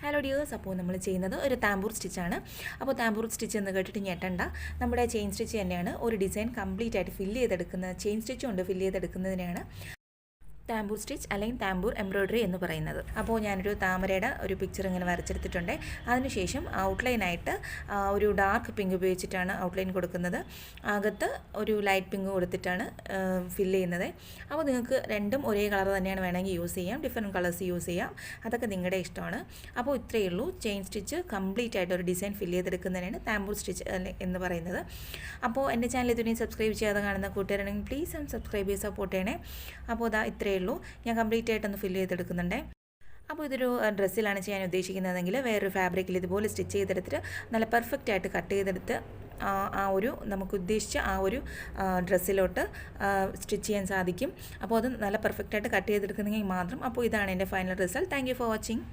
Hello dears, അപ്പോൾ നമ്മൾ ചെയ്യുന്നത് ഒരു താമ്പൂർ സ്റ്റിച്ചാണ്. അപ്പോൾ താമ്പൂർ സ്റ്റിച്ച് എന്ന് കേട്ടിട്ട് ഞെട്ടണ്ട, നമ്മുടെ ചെയിൻ സ്റ്റിച്ച് തന്നെയാണ്. ഒരു ഡിസൈൻ കംപ്ലീറ്റ് ആയിട്ട് ഫില്ല് ചെയ്തെടുക്കുന്ന ചെയിൻ സ്റ്റിച്ചും ഉണ്ട്, ഫില്ല് ചെയ്തെടുക്കുന്നതിനാണ് താമ്പൂർ സ്റ്റിച്ച് അല്ലെങ്കിൽ താമ്പൂർ എംബ്രോയ്ഡറി എന്ന് പറയുന്നത്. അപ്പോൾ ഞാനൊരു താമരയുടെ ഒരു പിക്ചർ ഇങ്ങനെ വരച്ചെടുത്തിട്ടുണ്ട്. അതിനുശേഷം ഔട്ട്ലൈനായിട്ട് ഒരു ഡാർക്ക് പിങ്ക് ഉപയോഗിച്ചിട്ടാണ് ഔട്ട്ലൈൻ കൊടുക്കുന്നത്. അകത്ത് ഒരു ലൈറ്റ് പിങ്ക് കൊടുത്തിട്ടാണ് ഫില്ല് ചെയ്യുന്നത്. അപ്പോൾ നിങ്ങൾക്ക് രണ്ടും ഒരേ കളർ തന്നെയാണ് വേണമെങ്കിൽ യൂസ് ചെയ്യാം, ഡിഫറെൻറ്റ് കളേഴ്സ് യൂസ് ചെയ്യാം, അതൊക്കെ നിങ്ങളുടെ ഇഷ്ടമാണ്. അപ്പോൾ ഇത്രയേ ഉള്ളൂ. ചെയിൻ സ്റ്റിച്ച് കംപ്ലീറ്റ് ആയിട്ട് ഒരു ഡിസൈൻ ഫില്ല് ചെയ്തെടുക്കുന്നതിനാണ് താമ്പൂർ സ്റ്റിച്ച് എന്ന് പറയുന്നത്. അപ്പോൾ എൻ്റെ ചാനൽ ഇതിനെ സബ്സ്ക്രൈബ് ചെയ്യാതെ കാണുന്ന കൂട്ടുകാരാണെങ്കിൽ പ്ലീസ് സബ്സ്ക്രൈബ് ചെയ്ത് സപ്പോർട്ട് ചെയ്യണേ. അപ്പോൾ ഇത്രയേ ഉള്ളൂ. ഞാൻ കംപ്ലീറ്റ് ആയിട്ടൊന്ന് ഫില്ല് ചെയ്തെടുക്കുന്നുണ്ട്. അപ്പോൾ ഇതൊരു ഡ്രസ്സിലാണ് ചെയ്യാൻ ഉദ്ദേശിക്കുന്നതെങ്കിൽ വേറൊരു ഫാബ്രിക്കിൽ ഇതുപോലെ സ്റ്റിച്ച് ചെയ്തെടുത്തിട്ട് നല്ല പെർഫെക്റ്റ് ആയിട്ട് കട്ട് ചെയ്തെടുത്ത് നമുക്ക് ഉദ്ദേശിച്ച ആ ഒരു ഡ്രസ്സിലോട്ട് സ്റ്റിച്ച് ചെയ്യാൻ സാധിക്കും. അപ്പോൾ അത് നല്ല പെർഫെക്റ്റ് ആയിട്ട് കട്ട് ചെയ്തെടുക്കുന്നെങ്കിൽ മാത്രം. അപ്പോൾ ഇതാണ് എൻ്റെ final result. Thank you for watching.